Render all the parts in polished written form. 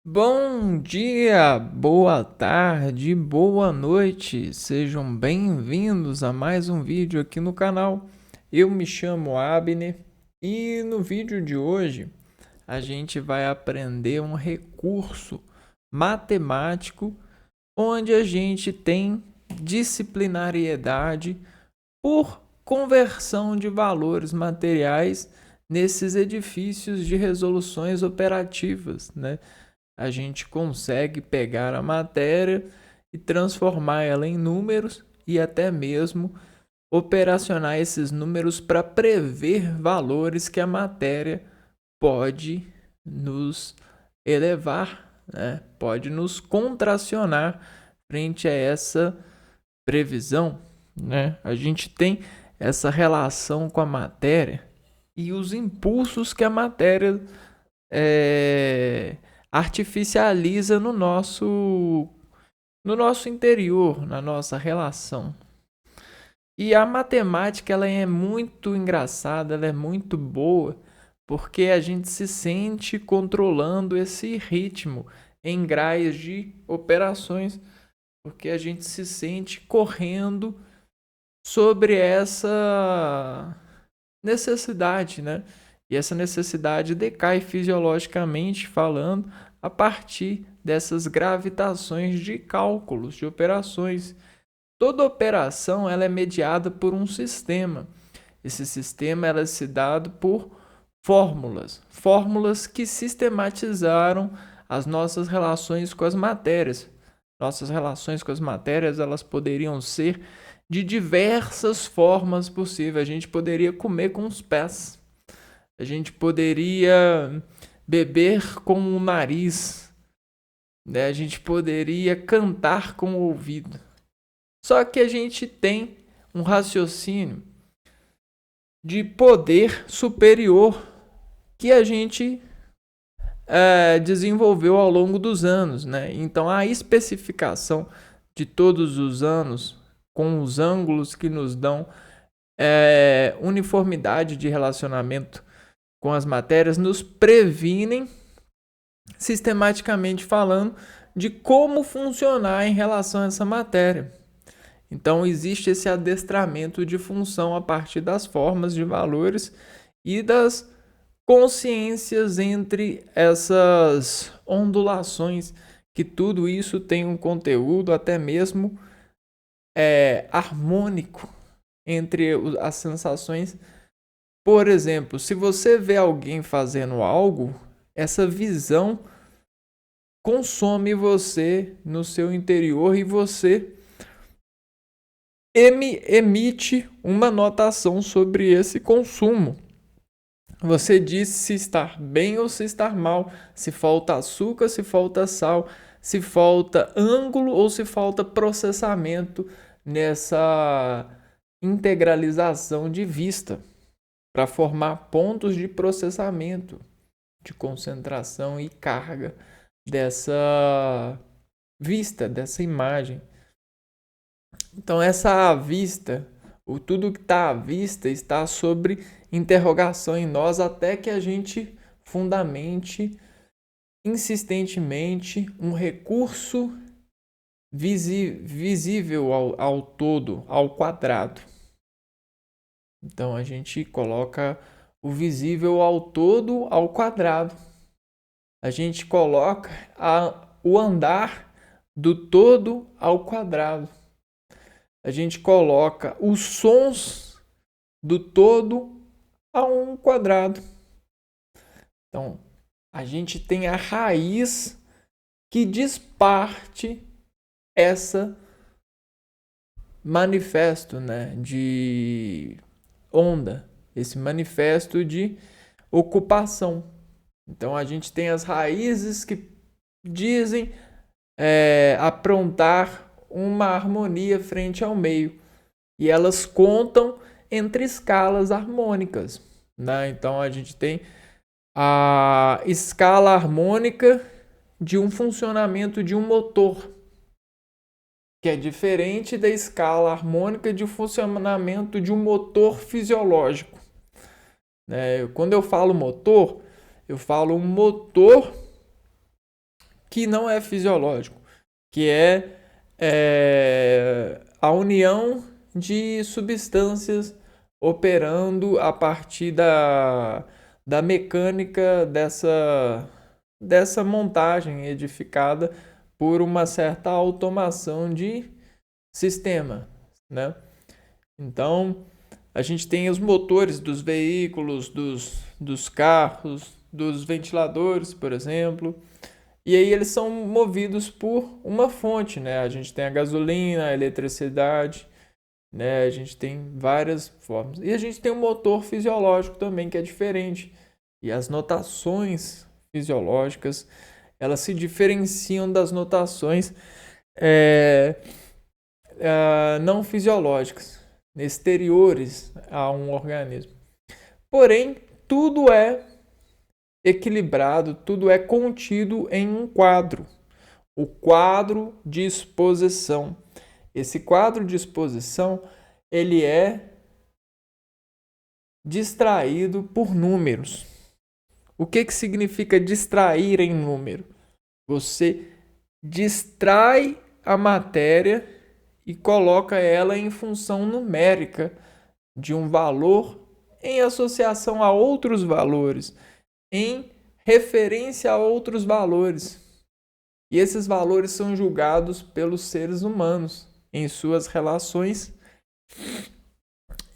Bom dia, boa tarde, boa noite. Sejam bem-vindos a mais um vídeo aqui no canal. Eu me chamo Abner e no vídeo de hoje a gente vai aprender um recurso matemático onde a gente tem disciplinariedade por conversão de valores materiais nesses edifícios de resoluções operativas, né? A gente consegue pegar a matéria e transformar ela em números e até mesmo operacionar esses números para prever valores que a matéria pode nos elevar, né? Pode nos contracionar frente a essa previsão, né? A gente tem essa relação com a matéria e os impulsos que a matéria artificializa no nosso interior, na nossa relação. E a matemática ela é muito engraçada, ela é muito boa, porque a gente se sente controlando esse ritmo em graias de operações, porque a gente se sente correndo sobre essa necessidade, né? E essa necessidade decai fisiologicamente falando a partir dessas gravitações de cálculos, de operações. Toda operação ela é mediada por um sistema. Esse sistema ela é se dado por fórmulas que sistematizaram as nossas relações com as matérias. Nossas relações com as matérias elas poderiam ser de diversas formas possíveis. A gente poderia comer com os pés. A gente poderia beber com o nariz, né? A gente poderia cantar com o ouvido. Só que a gente tem um raciocínio de poder superior que a gente desenvolveu ao longo dos anos, né? Então a especificação de todos os anos com os ângulos que nos dão uniformidade de relacionamento com as matérias nos previnem, sistematicamente falando, de como funcionar em relação a essa matéria. Então, existe esse adestramento de função a partir das formas de valores e das consciências entre essas ondulações, que tudo isso tem um conteúdo até mesmo harmônico entre as sensações. Por exemplo, se você vê alguém fazendo algo, essa visão consome você no seu interior e você emite uma notação sobre esse consumo. Você diz se está bem ou se está mal, se falta açúcar, se falta sal, se falta ângulo ou se falta processamento nessa integralização de vista para formar pontos de processamento, de concentração e carga dessa vista, dessa imagem. Então essa vista, tudo que está à vista está sobre interrogação em nós até que a gente fundamente, insistentemente, um recurso visível ao todo, ao quadrado. Então a gente coloca o visível ao todo ao quadrado. A gente coloca o andar do todo ao quadrado. A gente coloca os sons do todo a um quadrado. Então, a gente tem a raiz que desparte essa manifesto, né, de onda, esse manifesto de ocupação. Então, a gente tem as raízes que dizem aprontar uma harmonia frente ao meio. E elas contam entre escalas harmônicas, né? Então a gente tem a escala harmônica de um funcionamento de um motor, que é diferente da escala harmônica de funcionamento de um motor fisiológico. Quando eu falo motor, eu falo um motor que não é fisiológico, que é a união de substâncias operando a partir da mecânica dessa montagem edificada por uma certa automação de sistema, né? Então, a gente tem os motores dos veículos, dos carros, dos ventiladores, por exemplo, e aí eles são movidos por uma fonte, né? A gente tem a gasolina, a eletricidade, né? A gente tem várias formas. E a gente tem um motor fisiológico também, que é diferente. E as notações fisiológicas, elas se diferenciam das notações não fisiológicas, exteriores a um organismo. Porém, tudo é equilibrado, tudo é contido em um quadro. O quadro de exposição. Esse quadro de exposição, ele é distraído por números. O que significa distrair em número? Você distrai a matéria e coloca ela em função numérica de um valor em associação a outros valores, em referência a outros valores. E esses valores são julgados pelos seres humanos em suas relações.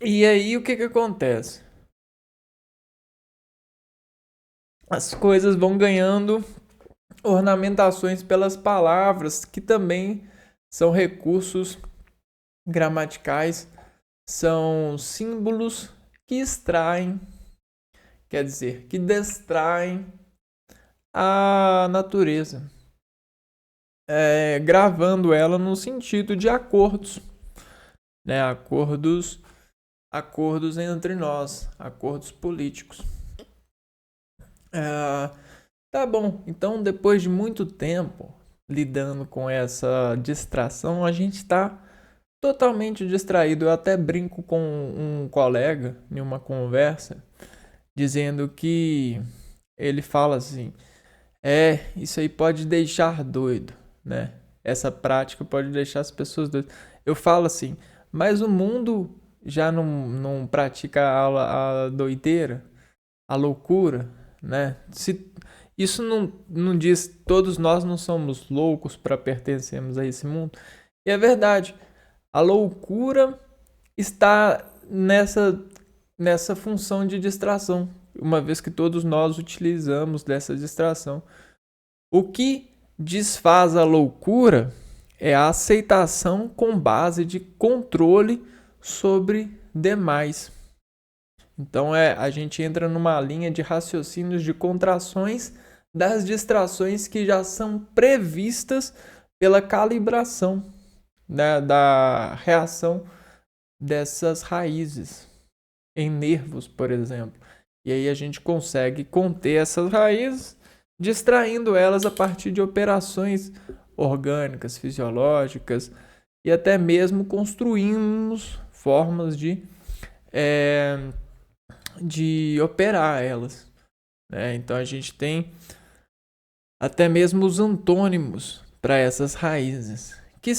E aí o que acontece? As coisas vão ganhando ornamentações pelas palavras, que também são recursos gramaticais, são símbolos que extraem, quer dizer, que distraem a natureza, gravando ela no sentido de acordos, né? Acordos entre nós, acordos políticos. Tá bom, então depois de muito tempo lidando com essa distração, a gente está totalmente distraído. Eu até brinco com um colega em uma conversa, dizendo que ele fala assim, isso aí pode deixar doido, né? Essa prática pode deixar as pessoas doidas. Eu falo assim, mas o mundo já não pratica a doideira, a loucura, né? Isso não diz todos nós não somos loucos para pertencermos a esse mundo. E é verdade, a loucura está nessa função de distração, uma vez que todos nós utilizamos dessa distração. O que desfaz a loucura é a aceitação com base de controle sobre demais. Então a gente entra numa linha de raciocínios de contrações das distrações que já são previstas pela calibração, né, da reação dessas raízes em nervos, por exemplo. E aí a gente consegue conter essas raízes, distraindo elas a partir de operações orgânicas, fisiológicas, e até mesmo construímos formas de operar elas, né? Então a gente tem até mesmo os antônimos para essas raízes, que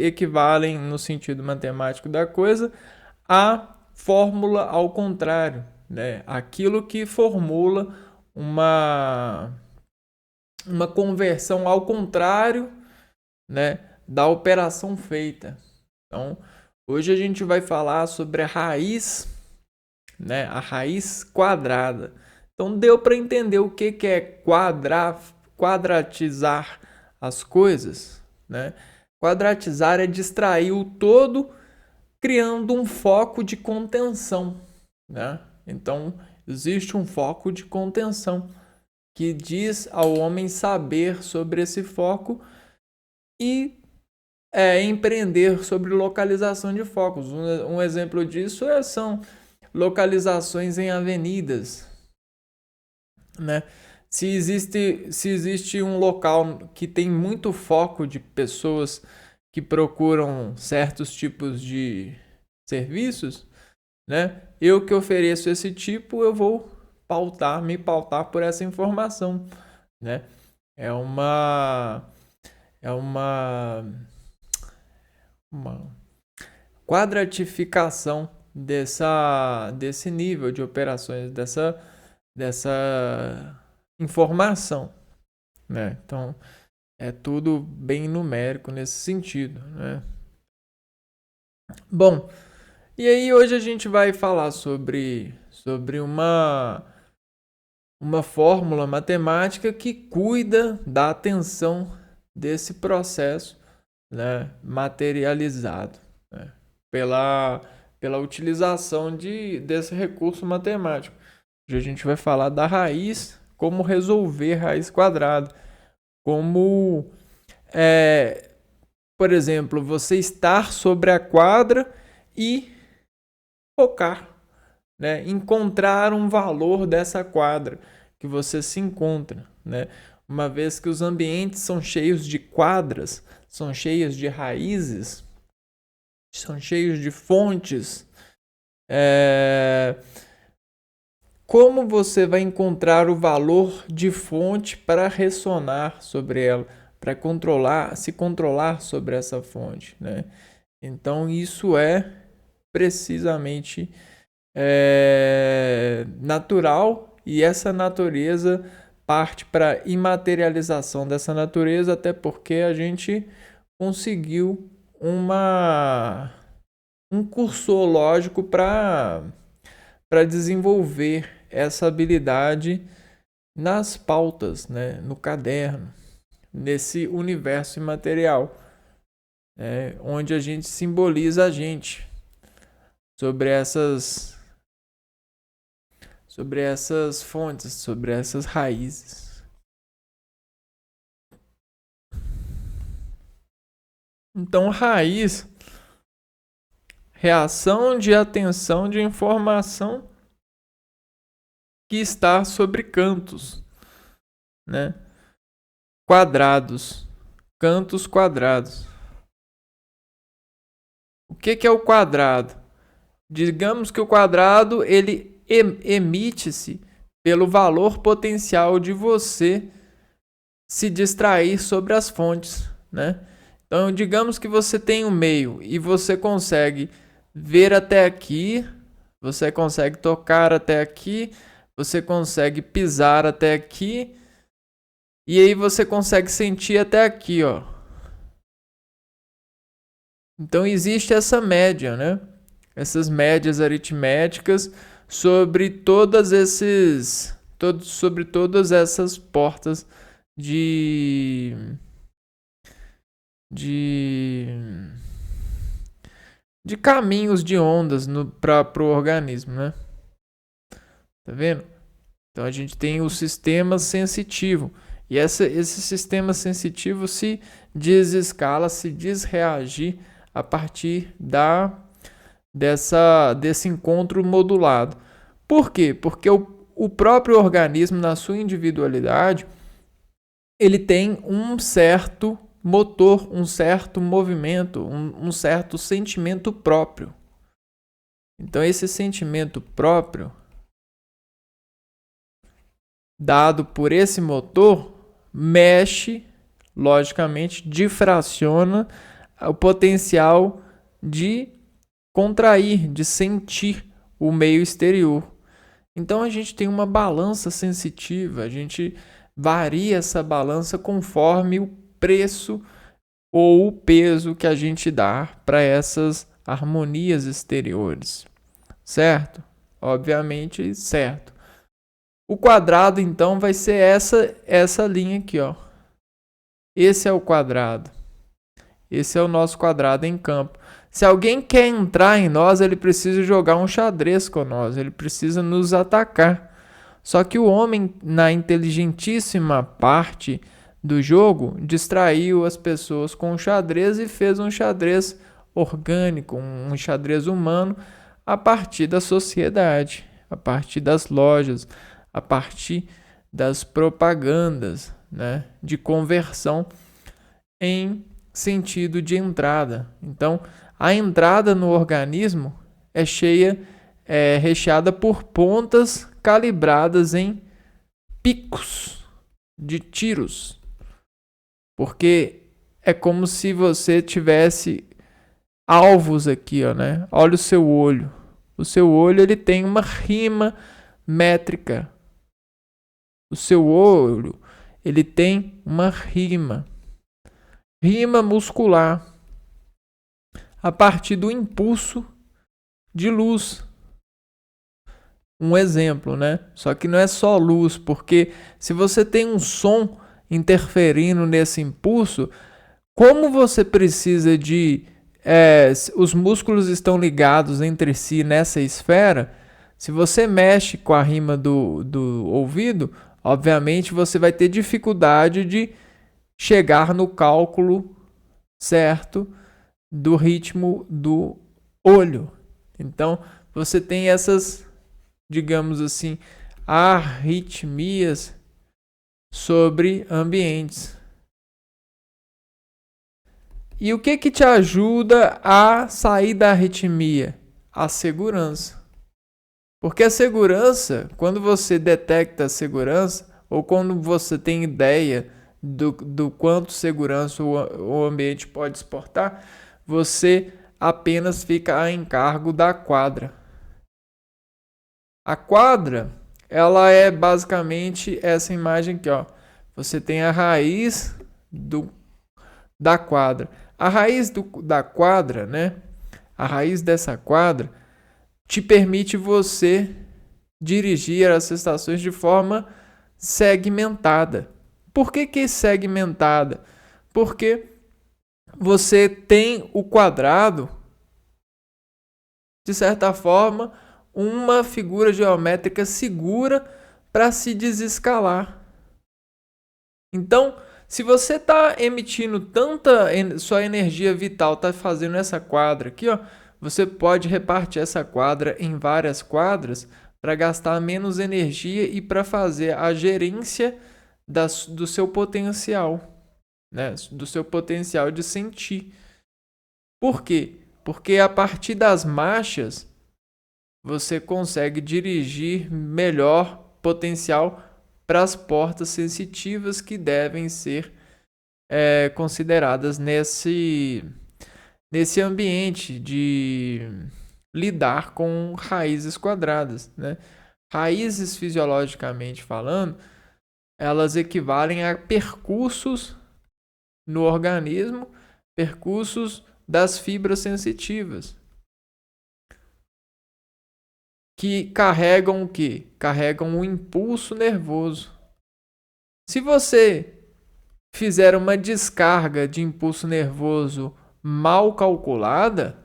equivalem no sentido matemático da coisa à fórmula ao contrário, né? Aquilo que formula uma conversão ao contrário, né, da operação feita. Então, hoje a gente vai falar sobre a raiz, né, a raiz quadrada. Então, deu para entender o que é quadratizar as coisas, né? Quadratizar é distrair o todo, criando um foco de contenção, né? Então, existe um foco de contenção que diz ao homem saber sobre esse foco e empreender sobre localização de focos. Um exemplo disso são localizações em avenidas, né? Se existe um local que tem muito foco de pessoas que procuram certos tipos de serviços, né? Eu que ofereço esse tipo, eu vou me pautar por essa informação, né? É uma quadratificação desse nível de operações, dessa informação, né? Então, é tudo bem numérico nesse sentido, né? Bom, e aí hoje a gente vai falar sobre uma fórmula matemática que cuida da atenção desse processo, né, materializado, né, pela utilização desse recurso matemático. Hoje a gente vai falar da raiz, como resolver raiz quadrada, como, por exemplo, você estar sobre a quadra e focar, né, encontrar um valor dessa quadra que você se encontra, né? Uma vez que os ambientes são cheios de quadras, são cheios de raízes, são cheios de fontes, como você vai encontrar o valor de fonte para ressonar sobre ela, para se controlar sobre essa fonte, né? Então isso é precisamente natural, e essa natureza parte para a imaterialização dessa natureza, até porque a gente conseguiu um cursor lógico para desenvolver essa habilidade nas pautas, né, no caderno, nesse universo imaterial, onde a gente simboliza a gente sobre essas fontes, sobre essas raízes. Então, raiz, reação de atenção de informação que está sobre cantos, né? Quadrados, cantos quadrados. O que é o quadrado? Digamos que o quadrado ele emite-se pelo valor potencial de você se distrair sobre as fontes, né? Então, digamos que você tem um meio e você consegue ver até aqui, você consegue tocar até aqui, você consegue pisar até aqui, e aí você consegue sentir até aqui, ó. Então existe essa média, né? Essas médias aritméticas sobre sobre todas essas portas de caminhos de ondas para o organismo, né? Tá vendo? Então a gente tem o sistema sensitivo, e esse sistema sensitivo se desescala, se desreagir a partir desse encontro modulado. Por quê? Porque o próprio organismo, na sua individualidade, ele tem um certo motor, um certo movimento, um certo sentimento próprio. Então, esse sentimento próprio, dado por esse motor, mexe, logicamente, difraciona o potencial de contrair, de sentir o meio exterior. Então a gente tem uma balança sensitiva, a gente varia essa balança conforme o preço ou o peso que a gente dá para essas harmonias exteriores, certo? Obviamente, certo. O quadrado, então, vai ser essa linha aqui, ó. Esse é o quadrado. Esse é o nosso quadrado em campo. Se alguém quer entrar em nós, ele precisa jogar um xadrez com nós, ele precisa nos atacar. Só que o homem, na inteligentíssima parte do jogo, distraiu as pessoas com o xadrez e fez um xadrez orgânico, um xadrez humano, a partir da sociedade, a partir das lojas, a partir das propagandas, né, de conversão em sentido de entrada. Então, a entrada no organismo é recheada por pontas calibradas em picos de tiros, Porque é como se você tivesse alvos aqui, ó, né? Olha o seu olho. O seu olho ele tem uma rima métrica. O seu olho ele tem uma rima muscular a partir do impulso de luz. Um exemplo, né? Só que não é só luz, porque se você tem um som interferindo nesse impulso, como você precisa de os músculos estão ligados entre si nessa esfera, se você mexe com a rima do ouvido, obviamente você vai ter dificuldade de chegar no cálculo certo do ritmo do olho. Então, você tem essas, digamos assim, arritmias sobre ambientes. E o que te ajuda a sair da arritmia? A segurança. Porque a segurança, quando você detecta a segurança, ou quando você tem ideia do quanto segurança o ambiente pode exportar, você apenas fica a encargo da quadra. A quadra, ela é basicamente essa imagem aqui, ó. Você tem a raiz da quadra. A raiz da quadra, né? A raiz dessa quadra te permite você dirigir as estações de forma segmentada. Por que segmentada? Porque você tem o quadrado, de certa forma, uma figura geométrica segura para se desescalar. Então, se você está emitindo sua energia vital está fazendo essa quadra aqui, ó, você pode repartir essa quadra em várias quadras para gastar menos energia e para fazer a gerência do seu potencial, né? Do seu potencial de sentir. Por quê? Porque a partir das marchas você consegue dirigir melhor potencial para as portas sensitivas que devem ser consideradas nesse ambiente de lidar com raízes quadradas, né? Raízes, fisiologicamente falando, elas equivalem a percursos no organismo, percursos das fibras sensitivas, que carregam o quê? Carregam o impulso nervoso. Se você fizer uma descarga de impulso nervoso mal calculada,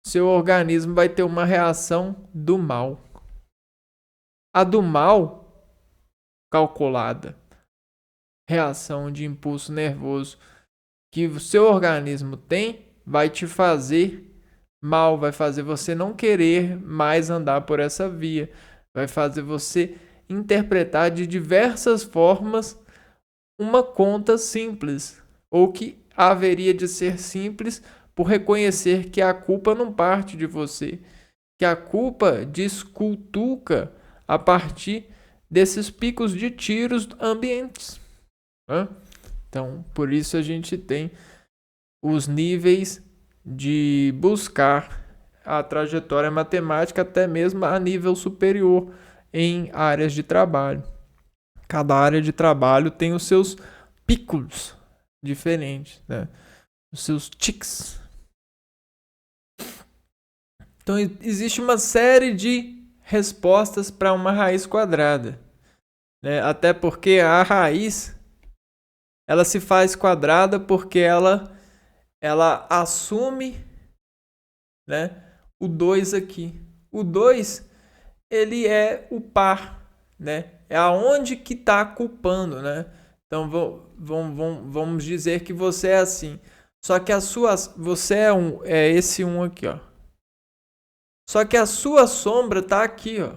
seu organismo vai ter uma reação do mal. A do mal calculada, reação de impulso nervoso que o seu organismo tem, vai te fazer mal, vai fazer você não querer mais andar por essa via, vai fazer você interpretar de diversas formas uma conta simples, ou que haveria de ser simples por reconhecer que a culpa não parte de você, que a culpa descultuca a partir desses picos de tiros ambientes. Então, por isso a gente tem os níveis de buscar a trajetória matemática até mesmo a nível superior em áreas de trabalho. Cada área de trabalho tem os seus picos diferentes, né? Os seus tics. Então, existe uma série de respostas para uma raiz quadrada, né? Até porque a raiz ela se faz quadrada porque ela assume, né, o 2 aqui. O 2 ele é o par, né? É aonde que está culpando, né? Então vamos dizer que você é assim. Só que você é esse um aqui, ó. Só que a sua sombra está aqui, ó.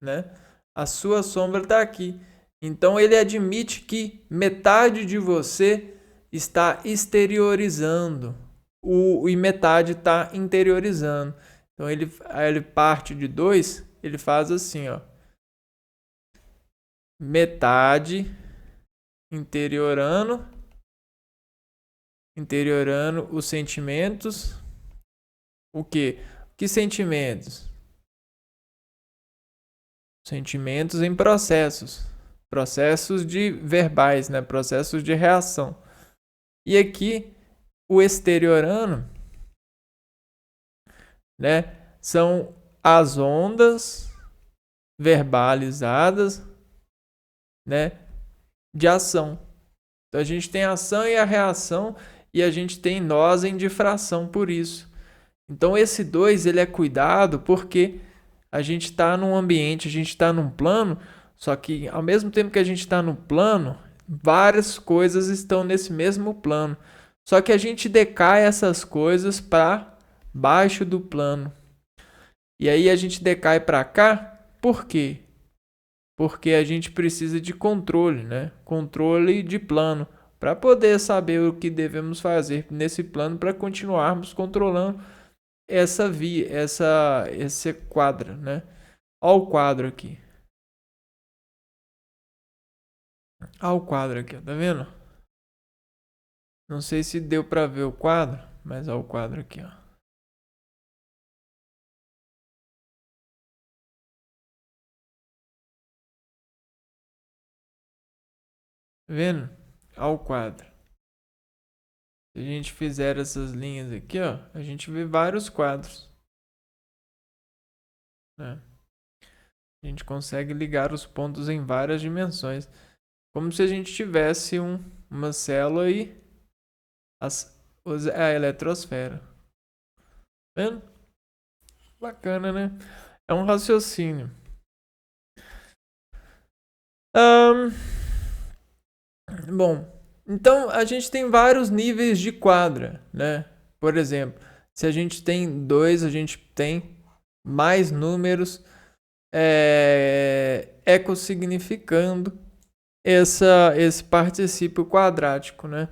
Né? A sua sombra está aqui. Então ele admite que metade de você está exteriorizando e metade está interiorizando. Então ele parte de 2, ele faz assim, ó. metade interiorando os sentimentos. O quê? Que sentimentos? Sentimentos em processos. Processos de verbais, né? Processos de reação. E aqui, o exteriorando, né? São as ondas verbalizadas, né? De ação. Então a gente tem a ação e a reação e a gente tem nós em difração por isso. Então esse 2 ele é cuidado porque a gente está num ambiente, a gente está num plano, só que ao mesmo tempo que a gente está no plano, várias coisas estão nesse mesmo plano. Só que a gente decai essas coisas para baixo do plano. E aí a gente decai para cá, por quê? Porque a gente precisa de controle, né? Controle de plano, para poder saber o que devemos fazer nesse plano para continuarmos controlando essa via, esse quadro, né? Olha o quadro aqui. Olha o quadro aqui, tá vendo? Não sei se deu para ver o quadro, mas olha o quadro aqui, ó. Tá vendo? Olha o quadro. Se a gente fizer essas linhas aqui, ó, a gente vê vários quadros, né? A gente consegue ligar os pontos em várias dimensões, como se a gente tivesse uma célula e a eletrosfera. Tá vendo? Bacana, né? É um raciocínio. Bom, então a gente tem vários níveis de quadra, né? Por exemplo, se a gente tem 2, a gente tem mais números ecossignificando esse particípio quadrático, né?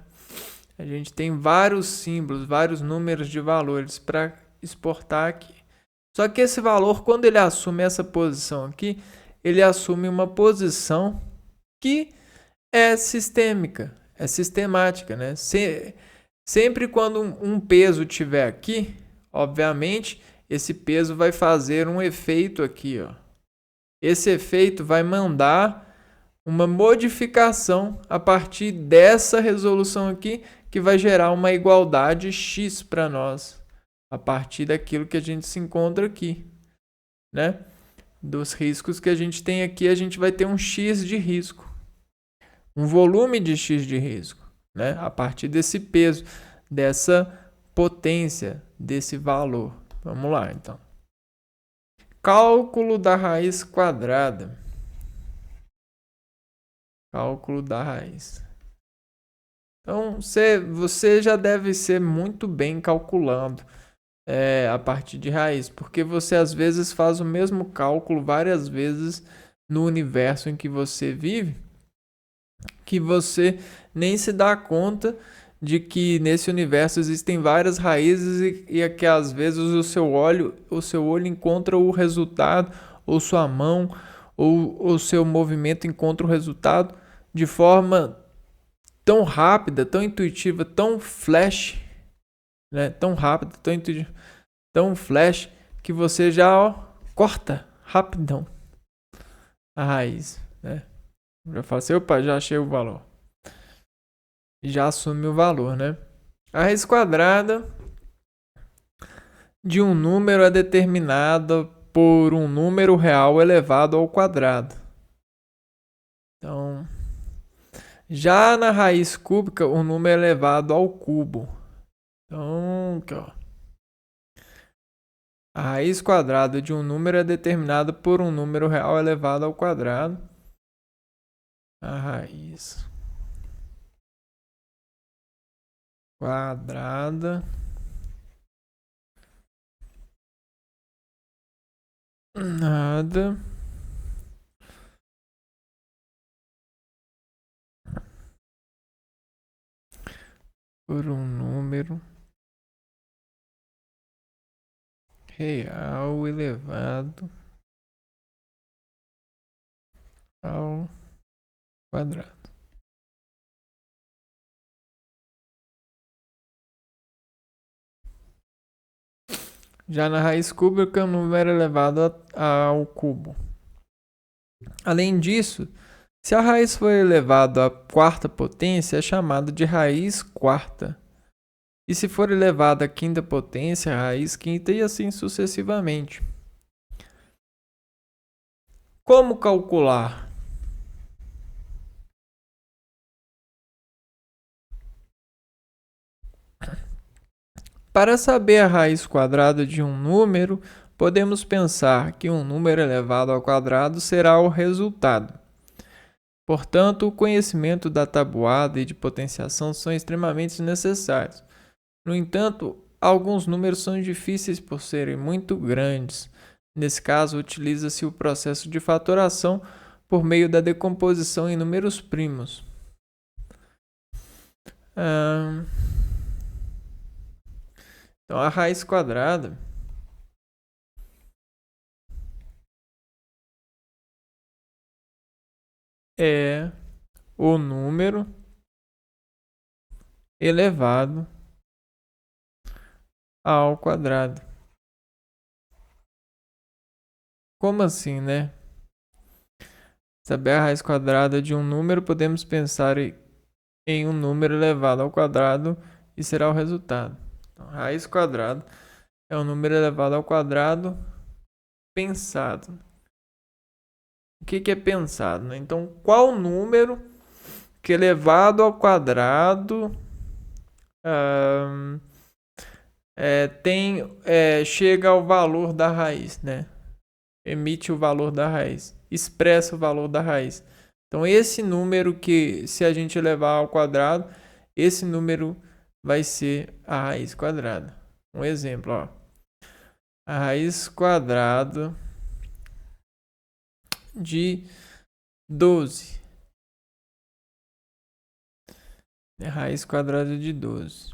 A gente tem vários símbolos, vários números de valores para exportar aqui. Só que esse valor, quando ele assume essa posição aqui, ele assume uma posição que é sistêmica, é sistemática, né? Sempre quando um peso tiver aqui, obviamente, esse peso vai fazer um efeito aqui, ó. Esse efeito vai mandar uma modificação a partir dessa resolução aqui, que vai gerar uma igualdade x para nós, a partir daquilo que a gente se encontra aqui, né? Dos riscos que a gente tem aqui, a gente vai ter um x de risco, um volume de x de risco, né? A partir desse peso, dessa potência, desse valor. Vamos lá, então. Cálculo da raiz quadrada. Cálculo da raiz. Então, você já deve ser muito bem calculando a partir de raiz, porque você às vezes faz o mesmo cálculo várias vezes no universo em que você vive, que você nem se dá conta de que nesse universo existem várias raízes e que às vezes o seu olho encontra o resultado, ou sua mão, ou o seu movimento encontra o resultado de forma tão rápida, tão intuitiva, tão flash, né? Tão rápida, tão intuitiva, tão flash que você já corta rapidão a raiz, né? Já fala assim, opa, já achei o valor. E já assume o valor, né? A raiz quadrada de um número é determinada por um número real elevado ao quadrado. Então, já na raiz cúbica, o número é elevado ao cubo. Então, aqui, ó. A raiz quadrada de um número é determinada por um número real elevado ao quadrado. A raiz quadrada nada por um número real elevado ao quadrado. Já na raiz cúbica, o número é elevado ao cubo. Além disso, se a raiz for elevada à quarta potência, é chamada de raiz quarta. E se for elevada à quinta potência, raiz quinta e assim sucessivamente. Como calcular? Para saber a raiz quadrada de um número, podemos pensar que um número elevado ao quadrado será o resultado. Portanto, o conhecimento da tabuada e de potenciação são extremamente necessários. No entanto, alguns números são difíceis por serem muito grandes. Nesse caso, utiliza-se o processo de fatoração por meio da decomposição em números primos. Então, a raiz quadrada é o número elevado ao quadrado. Como assim, né? Saber a raiz quadrada de um número, podemos pensar em um número elevado ao quadrado e será o resultado. Então, raiz quadrada é um número elevado ao quadrado pensado. O que é pensado, né? Então, qual número que elevado ao quadrado chega ao valor da raiz, né? Emite o valor da raiz, expressa o valor da raiz. Então, esse número que, se a gente elevar ao quadrado, esse número vai ser a raiz quadrada. Um exemplo, ó. A raiz quadrada de 12. É a raiz quadrada de 12.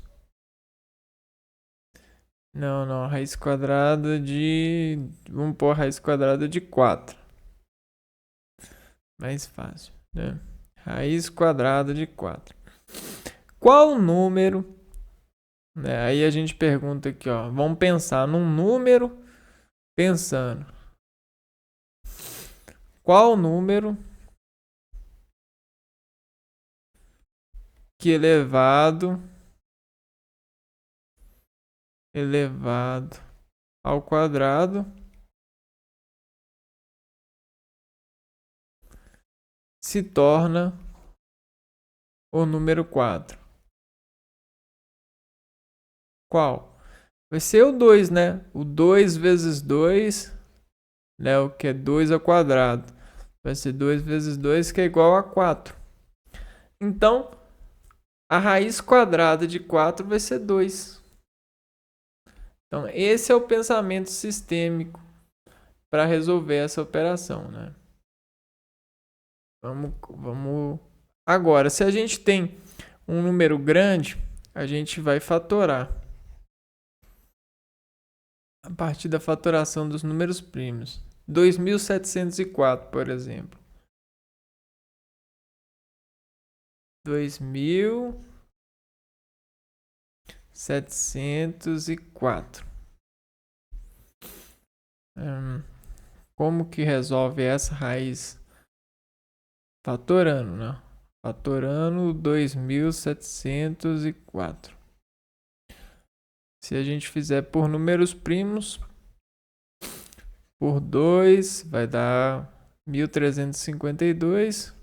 Não, a raiz quadrada de... Vamos pôr a raiz quadrada de 4. Mais fácil, né? Raiz quadrada de 4. Qual número... Né? Aí a gente pergunta aqui, ó. Vamos pensar num número pensando. Qual número que elevado ao quadrado se torna o número 4? Qual? Vai ser o 2, né? O 2 vezes 2, né? O que é 2 ao quadrado. Vai ser 2 vezes 2, que é igual a 4. Então, a raiz quadrada de 4 vai ser 2. Então, esse é o pensamento sistêmico para resolver essa operação, né? Vamos. Agora, se a gente tem um número grande, a gente vai fatorar a partir da fatoração dos números primos. 2.704, por exemplo. 2.704. Como que resolve essa raiz? Fatorando, né? Fatorando 2.704. Se a gente fizer por números primos, por 2 vai dar 1.352.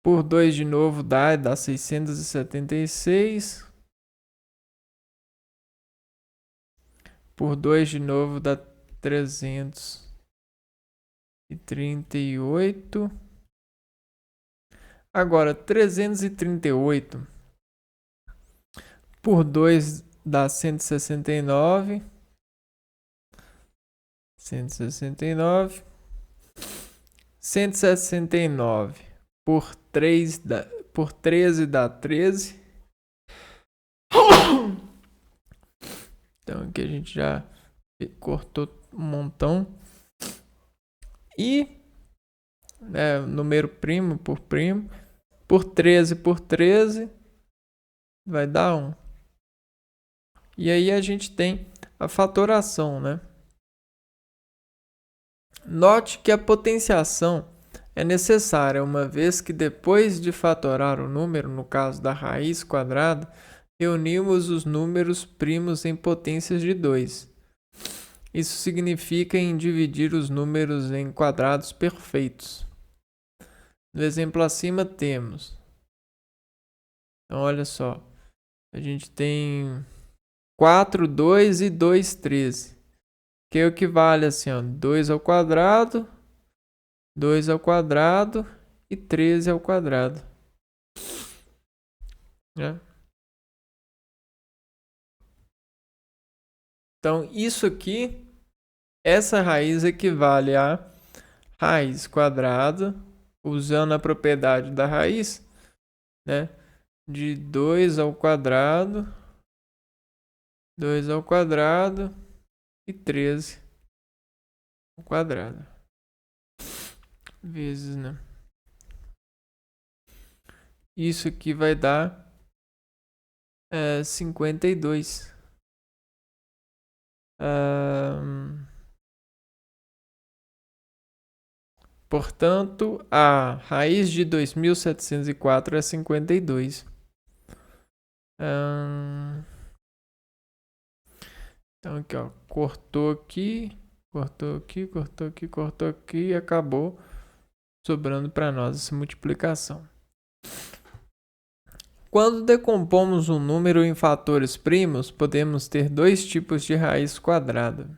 Por 2 de novo dá 676. Por 2 de novo dá 338. Agora, 338 por 2 dá 169. 169. 169 por 13 dá 13. Então aqui a gente já cortou um montão. E número primo, por 13 vai dar 1. E aí a gente tem a fatoração, né? Note que a potenciação é necessária, uma vez que depois de fatorar o número, no caso da raiz quadrada, reunimos os números primos em potências de 2. Isso significa em dividir os números em quadrados perfeitos. No exemplo acima temos. Então olha só, a gente tem 4, 2 e 2, 13. Que equivale assim, ó, 2 ao quadrado, 2 ao quadrado e 13 ao quadrado. Né? Então, isso aqui, essa raiz equivale a raiz quadrada, usando a propriedade da raiz, né? De 2 ao quadrado, 2 ao quadrado e 13 ao quadrado. Vezes, né? Isso aqui vai dar 52. Portanto, a raiz de 2704 é 52. Então aqui, ó, cortou aqui e acabou sobrando para nós essa multiplicação. Quando decompomos um número em fatores primos, podemos ter dois tipos de raiz quadrada.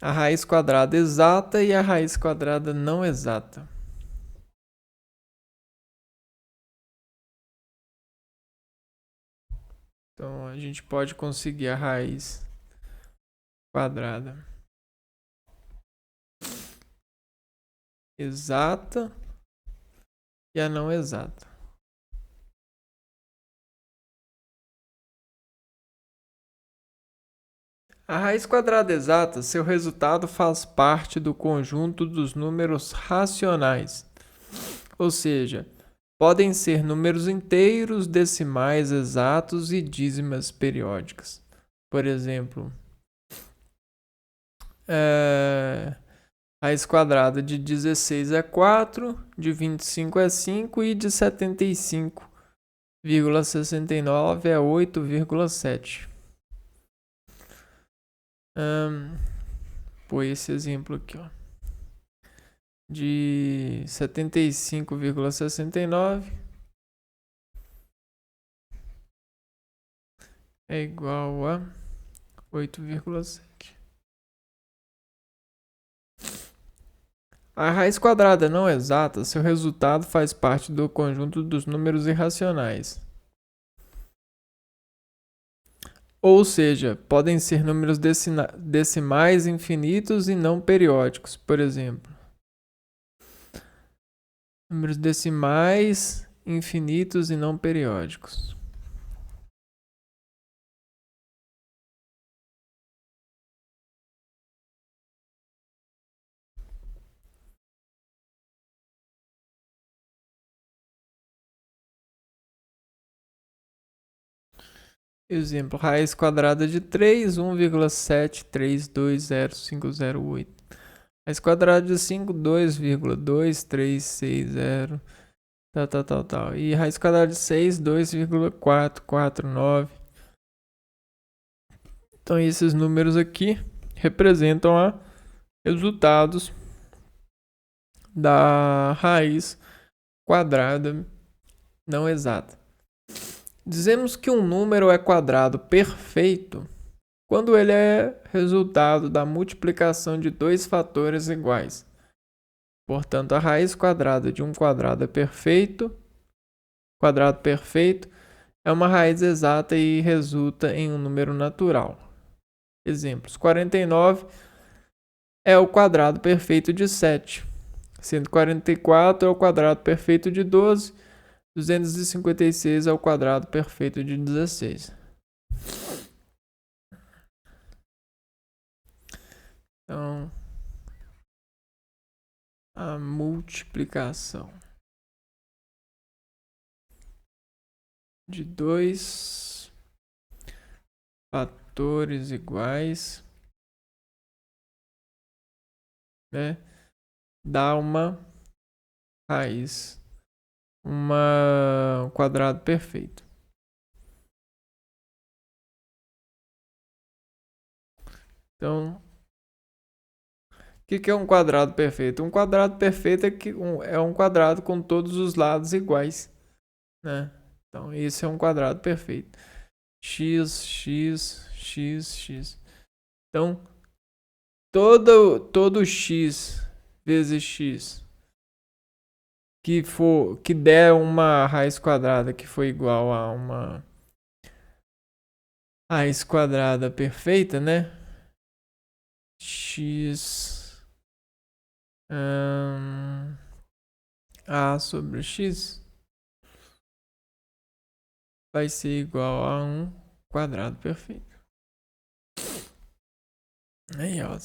A raiz quadrada exata e a raiz quadrada não exata. Então, a gente pode conseguir a raiz quadrada exata e a não exata. A raiz quadrada exata, seu resultado faz parte do conjunto dos números racionais, ou seja, podem ser números inteiros, decimais exatos e dízimas periódicas. Por exemplo, raiz quadrada de 16 é 4, de 25 é 5 e de 75,69 é 8,7. Põe esse exemplo aqui, ó. De 75,69 é igual a 8,7. A raiz quadrada não exata, seu resultado faz parte do conjunto dos números irracionais. Ou seja, podem ser números decimais infinitos e não periódicos, por exemplo. Números decimais infinitos e não periódicos. Exemplo, raiz quadrada de 3, 1,7320508. Raiz quadrada de 5, 2,2360. Tal. E raiz quadrada de 6, 2,449. Então, esses números aqui representam resultados da raiz quadrada não exata. Dizemos que um número é quadrado perfeito quando ele é resultado da multiplicação de dois fatores iguais. Portanto, a raiz quadrada de um quadrado perfeito é uma raiz exata e resulta em um número natural. Exemplos: 49 é o quadrado perfeito de 7, 144 é o quadrado perfeito de 12, 256 é o quadrado perfeito de 16. Então, a multiplicação de dois fatores iguais, né, dá uma raiz, um quadrado perfeito. Então, o que é um quadrado perfeito? Um quadrado perfeito é um quadrado com todos os lados iguais, né? Então, esse é um quadrado perfeito. X, x, x, x. Então, todo x vezes x que der uma raiz quadrada que for igual a uma raiz quadrada perfeita, né? X a sobre x vai ser igual a um quadrado perfeito. Aí, ó,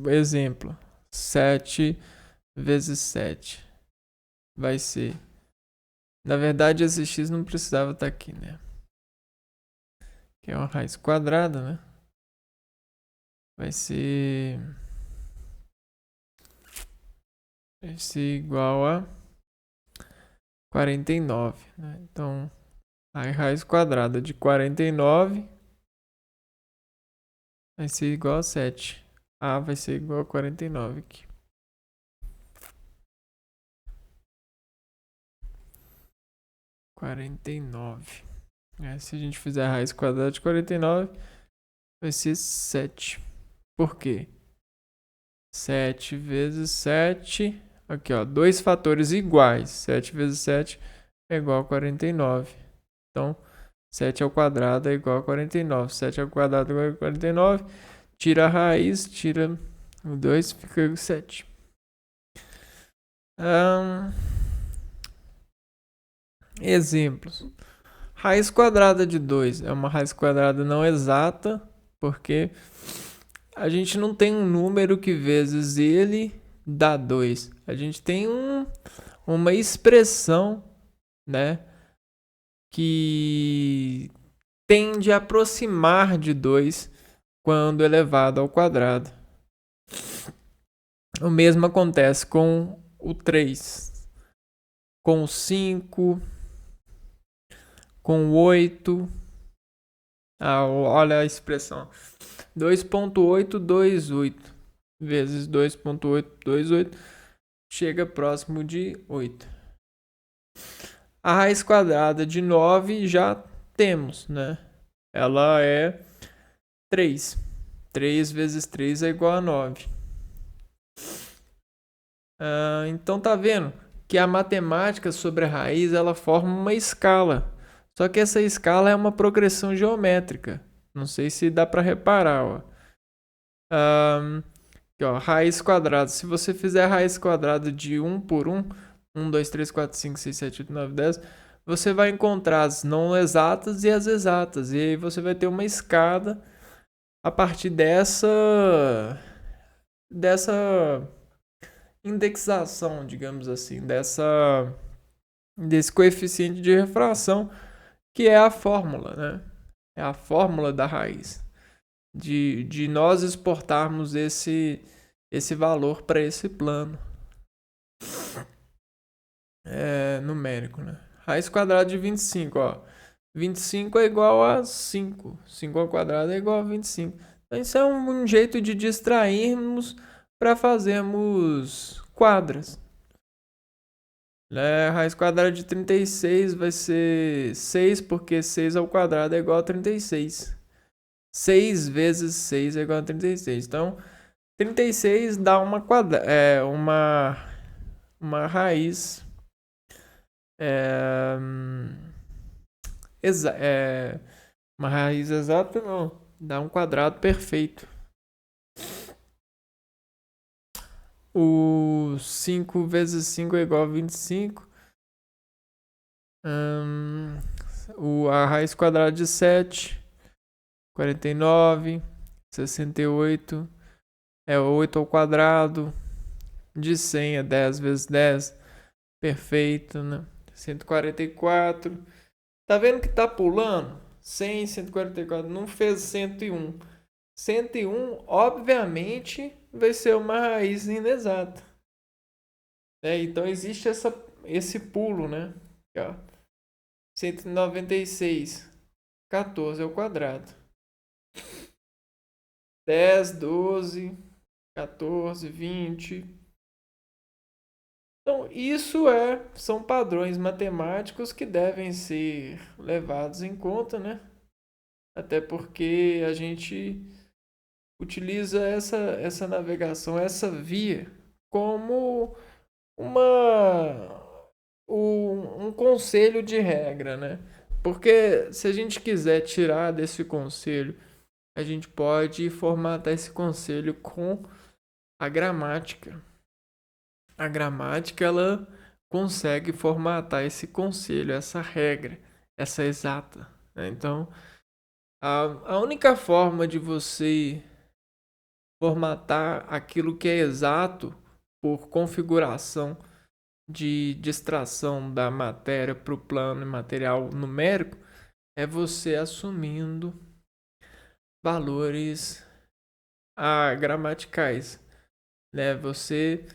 exemplo, 7 vezes 7 vai ser... Na verdade, esse x não precisava estar aqui, né? Que é uma raiz quadrada, né? Vai ser igual a 49, né? Então, a raiz quadrada de 49 vai ser igual a 7. A vai ser igual a 49 aqui. Se a gente fizer a raiz quadrada de 49, vai ser 7. Por quê? 7 vezes 7. Aqui, ó. Dois fatores iguais. 7 vezes 7 é igual a 49. Então, 7 ao quadrado é igual a 49. 7 ao quadrado é igual a 49. Tira a raiz, tira o 2, fica 7. Exemplos. Raiz quadrada de 2 é uma raiz quadrada não exata, porque a gente não tem um número que vezes ele dá 2. A gente tem uma expressão, né, que tende a aproximar de 2 quando elevado ao quadrado. O mesmo acontece com o 3, com o 5, com o 8. Olha a expressão. 2.828 vezes 2.828 chega próximo de 8. A raiz quadrada de 9 já temos, né? Ela é 3. 3 vezes 3 é igual a 9. Então tá vendo que a matemática sobre a raiz ela forma uma escala. Só que essa escala é uma progressão geométrica. Não sei se dá para reparar. Ó. Aqui, ó, raiz quadrada. Se você fizer a raiz quadrada de 1 por 1, 1, 2, 3, 4, 5, 6, 7, 8, 9, 10, você vai encontrar as não exatas e as exatas. E aí você vai ter uma escada a partir dessa indexação, digamos assim, desse coeficiente de refração, que é a fórmula, né? É a fórmula da raiz. De nós exportarmos esse valor para esse plano numérico, né? Raiz quadrada de 25, ó. 25 é igual a 5. 5 ao quadrado é igual a 25. Então isso é um jeito de distrairmos para fazermos quadras. Raiz quadrada de 36 vai ser 6, porque 6 ao quadrado é igual a 36. 6 vezes 6 é igual a 36. Então, 36 dá uma raiz uma raiz exata, não. Dá um quadrado perfeito. O 5 vezes 5 é igual a 25. A raiz quadrada de 7, 49, 68, é 8 ao quadrado, De 100 a 10 vezes 10. Perfeito, né? 144. Tá vendo que tá pulando? 100, 144. Não fez 101. 101, obviamente, vai ser uma raiz inexata. Então existe esse pulo, né? Aqui, ó. 196. 14 ao quadrado. 10, 12, 14, 20. Então, são padrões matemáticos que devem ser levados em conta, né? Até porque a gente utiliza essa navegação, essa via, como um conselho de regra, né? Porque se a gente quiser tirar desse conselho, a gente pode formatar esse conselho com a gramática. A gramática, ela consegue formatar esse conselho, essa regra, essa exata, né? Então, a única forma de você formatar aquilo que é exato por configuração de distração da matéria para o plano material numérico é você assumindo valores gramaticais, né? Você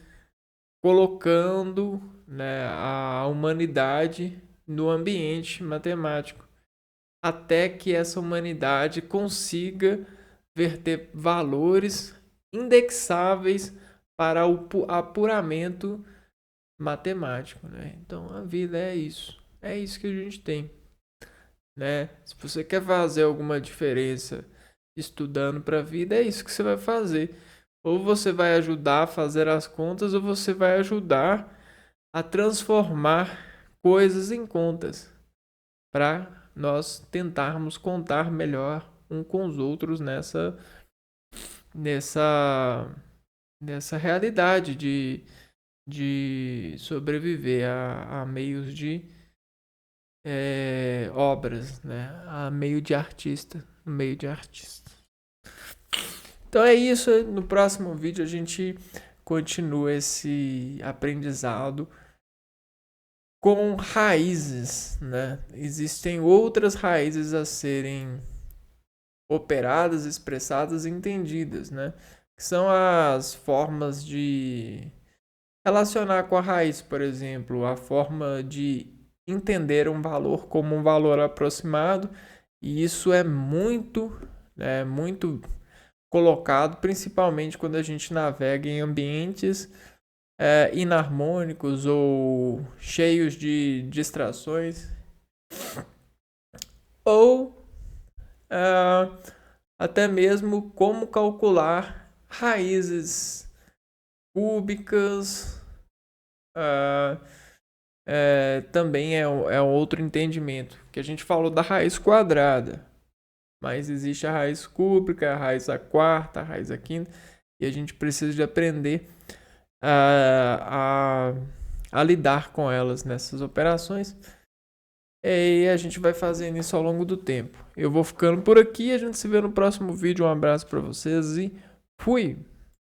colocando, né, a humanidade no ambiente matemático, até que essa humanidade consiga verter valores indexáveis para o apuramento matemático, né? Então a vida é isso que a gente tem, né? Se você quer fazer alguma diferença estudando para a vida, é isso que você vai fazer. Ou você vai ajudar a fazer as contas, ou você vai ajudar a transformar coisas em contas, para nós tentarmos contar melhor um com os outros nessa realidade de sobreviver a meios de obras, né? A meio de artista, no meio de artista. Então é isso. No próximo vídeo a gente continua esse aprendizado com raízes, né? Existem outras raízes a serem operadas, expressadas e entendidas, né? Que são as formas de relacionar com a raiz, por exemplo, a forma de entender um valor como um valor aproximado, e isso é muito colocado, principalmente quando a gente navega em ambientes inarmônicos ou cheios de distrações, ou até mesmo como calcular raízes cúbicas. Também é outro entendimento, que a gente falou da raiz quadrada, mas existe a raiz cúbica, a raiz a quarta, a raiz a quinta, e a gente precisa de aprender a lidar com elas nessas operações, e a gente vai fazendo isso ao longo do tempo. Eu vou ficando por aqui, a gente se vê no próximo vídeo. Um abraço para vocês e fui!